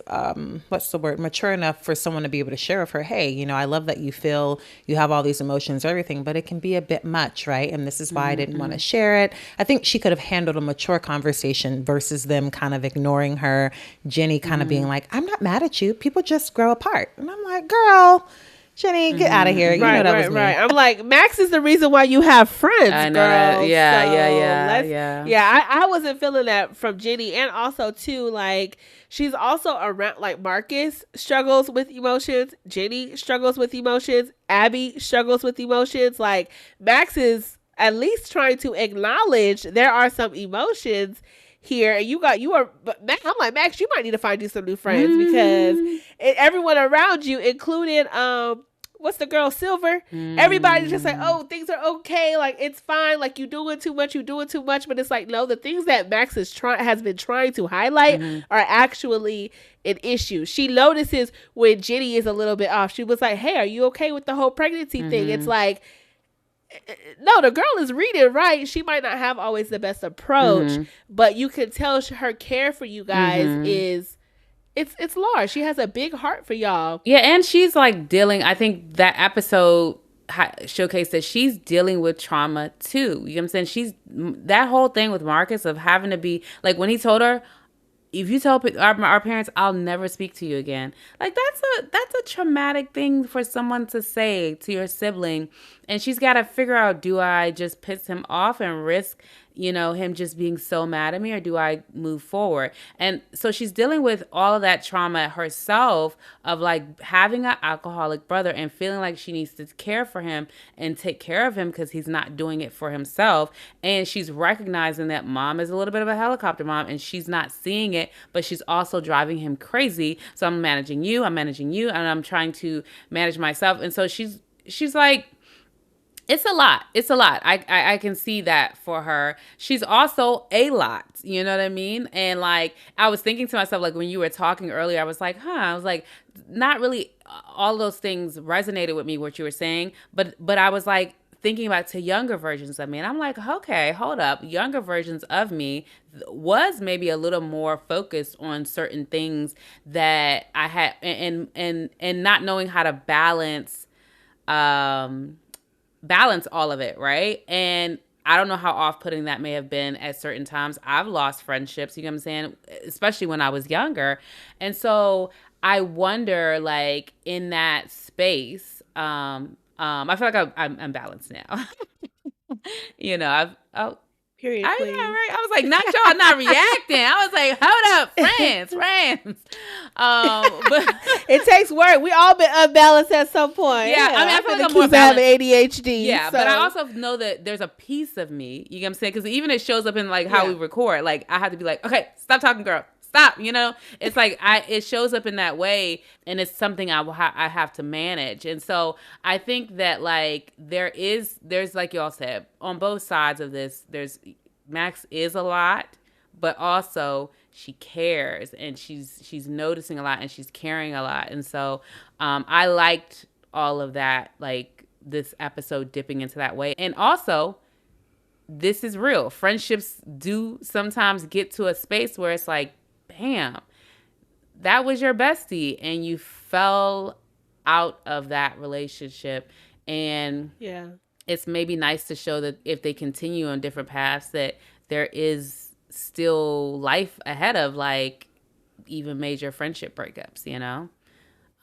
mature enough for someone to be able to share with her, hey, I love that you feel you have all these emotions, everything, but it can be a bit much, right? And this is why I didn't want to share it. I think she could have handled a mature conversation versus them kind of ignoring her. Ginny kind of being like, I'm not mad at you. People just grow apart. And I'm like, girl, Ginny, get out of here. You know that was me. Right. I'm like, Max is the reason why you have friends, I know girl. that. Yeah. I wasn't feeling that from Ginny. And also, too, like, she's also around, like, Marcus struggles with emotions. Ginny struggles with emotions. Abby struggles with emotions. Like, Max is at least trying to acknowledge there are some emotions here, and I'm like, Max, you might need to find you some new friends, because everyone around you, including what's the girl, Silver, everybody's just like, oh, things are okay, like it's fine, like you doing too much, but it's like, no, the things that Max has been trying to highlight are actually an issue. She notices when Ginny is a little bit off. She was like, hey, are you okay with the whole pregnancy thing? It's like, no, the girl is reading right. She might not have always the best approach, but you can tell her care for you guys is it's large. She has a big heart for y'all. Yeah, and she's like dealing. I think that episode showcased that she's dealing with trauma too. You know what I'm saying? She's that whole thing with Marcus of having to be like, when he told her, if you tell our parents, I'll never speak to you again. Like that's a traumatic thing for someone to say to your sibling. And she's got to figure out, do I just piss him off and risk, him just being so mad at me, or do I move forward? And so she's dealing with all of that trauma herself of like having an alcoholic brother and feeling like she needs to care for him and take care of him because he's not doing it for himself. And she's recognizing that mom is a little bit of a helicopter mom and she's not seeing it, but she's also driving him crazy. So I'm managing you, and I'm trying to manage myself. And so she's like, it's a lot. I can see that for her. She's also a lot. You know what I mean? And like, I was thinking to myself, like when you were talking earlier, I was like, not really all those things resonated with me, what you were saying. But I was like thinking about to younger versions of me. And I'm like, okay, hold up. Younger versions of me was maybe a little more focused on certain things that I had, and not knowing how to balance all of it, right? And I don't know how off-putting that may have been at certain times. I've lost friendships, you know what I'm saying? Especially when I was younger. And so I wonder, like, in that space, I feel like I'm balanced now. Period. I know, right? I was like, not y'all not reacting. I was like, hold up, friends. But it takes work. We all been unbalanced at some point. Yeah, I mean, I feel like I'm more balanced. Having ADHD. Yeah, so. But I also know that there's a piece of me, you know what I'm saying? Because even it shows up in like how we record. Like I have to be like, okay, stop talking, girl. Stop, it's like it shows up in that way, and it's something I have to manage. And so I think that like there's like y'all said, on both sides of this, there's Max is a lot, but also she cares, and she's noticing a lot, and she's caring a lot. And so I liked all of that, like this episode dipping into that way. And also, this is real. Friendships do sometimes get to a space where it's like, bam, that was your bestie and you fell out of that relationship. And it's maybe nice to show that if they continue on different paths, that there is still life ahead of like even major friendship breakups, you know.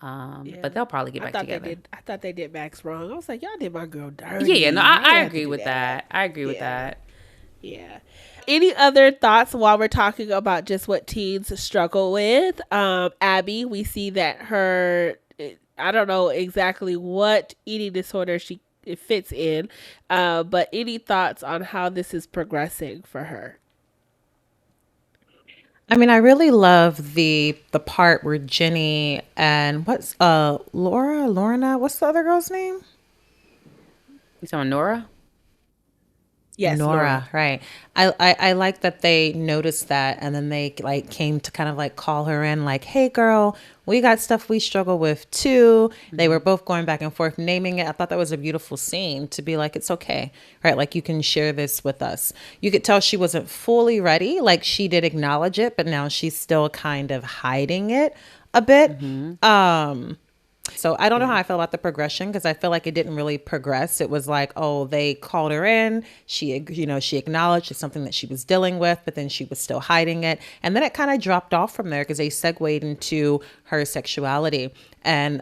But they'll probably get back together. I thought they did Max wrong. I was like, y'all did my girl dirty. Yeah, no, Y'all I didn't have to agree do with that. I agree with that. Yeah. Any other thoughts while we're talking about just what teens struggle with? Abby, we see that I don't know exactly what eating disorder it fits in, but any thoughts on how this is progressing for her? I mean, I really love the part where Ginny and what's Lorna, what's the other girl's name? You talking Nora? Yes, Nora. Nora, right. I like that they noticed that and then they like came to kind of like call her in like, hey girl, we got stuff we struggle with too. They were both going back and forth naming it. I thought that was a beautiful scene to be like, it's okay, right? Like you can share this with us. You could tell she wasn't fully ready. Like she did acknowledge it, but now she's still kind of hiding it a bit. So I don't know how I feel about the progression because I feel like it didn't really progress. It was like, oh, they called her in. She acknowledged it's something that she was dealing with, but then she was still hiding it. And then it kind of dropped off from there because they segued into her sexuality and,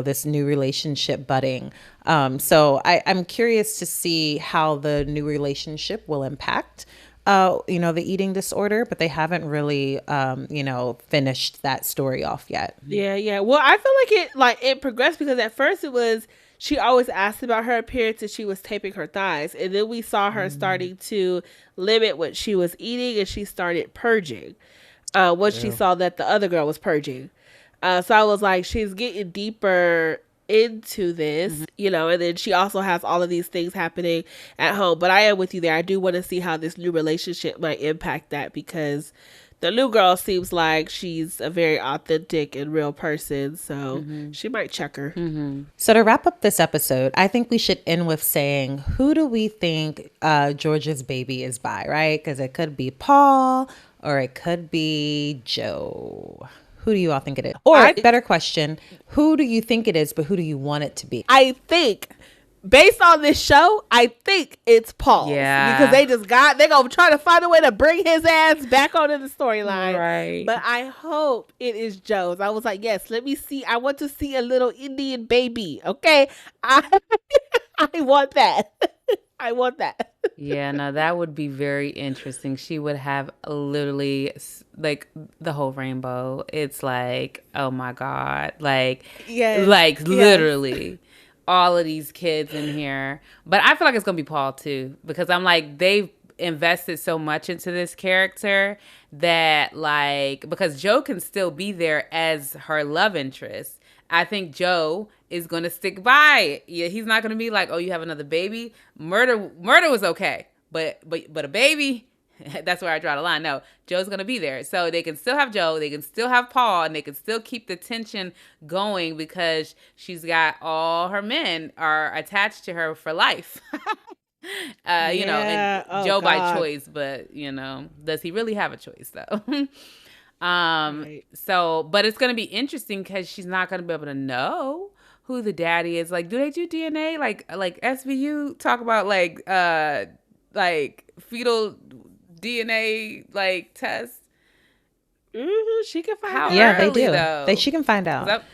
this new relationship budding. So I'm curious to see how the new relationship will impact the eating disorder, but they haven't really, finished that story off yet. Yeah. Well, I feel like it progressed because at first it was she always asked about her appearance and she was taping her thighs, and then we saw her starting to limit what she was eating and she started purging. Once she saw that the other girl was purging, so I was like, she's getting deeper into this, and then she also has all of these things happening at home. But I am with you there. I do want to see how this new relationship might impact that because the new girl seems like she's a very authentic and real person, so she might check her. So to wrap up this episode, I think we should end with saying, who do we think Georgia's baby is by, right? Because it could be Paul or it could be Joe. Who do you all think it is? Or better question, who do you think it is, but who do you want it to be? I think, based on this show, I think it's Paul. Yeah. Because they're going to try to find a way to bring his ass back onto the storyline. Right. But I hope it is Joe's. I was like, yes, let me see. I want to see a little Indian baby. Okay. I want that. I want that. Yeah, no, that would be very interesting. She would have literally like the whole rainbow. It's like, oh my God. Like, yes. like literally all of these kids in here. But I feel like it's going to be Paul too, because I'm like, they've invested so much into this character that like, because Joe can still be there as her love interest. I think Joe is going to stick by it. Yeah, he's not going to be like, oh, you have another baby. Murder was okay. But a baby, that's where I draw the line. No, Joe's going to be there. So they can still have Joe. They can still have Paul. And they can still keep the tension going because she's got all her men are attached to her for life. And Joe by choice. But, does he really have a choice, though? Right. So, but it's going to be interesting because she's not going to be able to know who the daddy is. Like, do they do DNA? Like SVU talk about like fetal DNA like tests. She can find out. Yeah, they do. She can find out.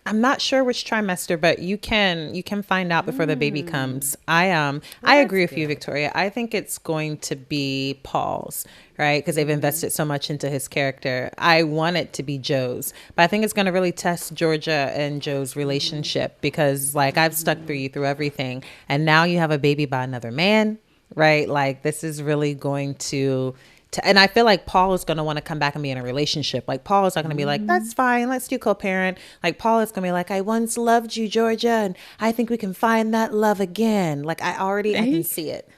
I'm not sure which trimester, but you can find out before the baby comes. I agree with you, Victoria. I think it's going to be Paul's, right? Because they've invested so much into his character. I want it to be Joe's, but I think it's going to really test Georgia and Joe's relationship because, like, I've stuck through you through everything, and now you have a baby by another man, right? Like, this is really going to and I feel like Paul is going to want to come back and be in a relationship. Like, Paul is not going to be like, that's fine, let's do co-parent. Like, Paul is going to be like, I once loved you, Georgia, and I think we can find that love again. Like, I can see it.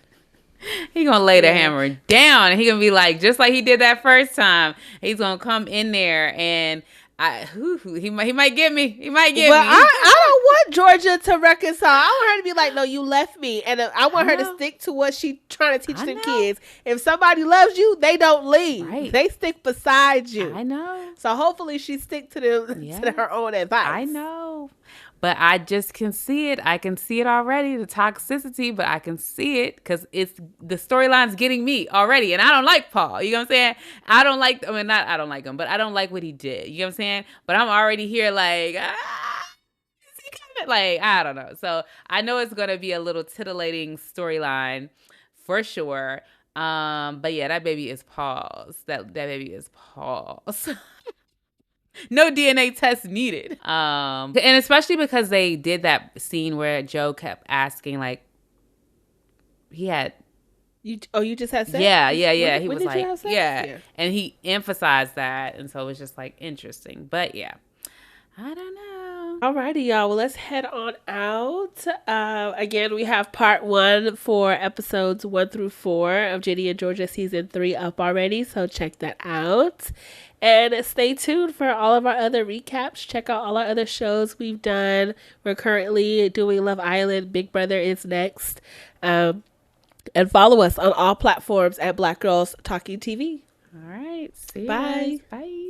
He going to lay the hammer down. And he going to be like, just like he did that first time, he's going to come in there and he might get me. He might get me. I don't want Georgia to reconcile. I want her to be like, no, you left me. And I want her to stick to what she's trying to teach them kids. If somebody loves you, they don't leave. Right. They stick beside you. I know. So hopefully she stick to them to her own advice. I know. But I just can see it. I can see it already, the toxicity, but I can see it because it's the storyline's getting me already. And I don't like Paul. You know what I'm saying? Not I don't like him, but I don't like what he did. You know what I'm saying? But I'm already here like, is he coming? Like, I don't know. So I know it's going to be a little titillating storyline for sure. But yeah, that baby is Paul's. That baby is Paul's. No DNA test needed. And especially because they did that scene where Joe kept asking, like, he had. You just had sex? Yeah. He when was did like, you have sex? yeah. And he emphasized that. And so it was just like interesting. But yeah, I don't know. Alrighty, y'all. Well, let's head on out. Again, we have part 1 for episodes 1 through 4 of Ginny and Georgia season 3 up already. So check that out. And stay tuned for all of our other recaps. Check out all our other shows we've done. We're currently doing Love Island. Big Brother is next. And follow us on all platforms at Black Girls Talking TV. All right. See you Bye. guys. Bye.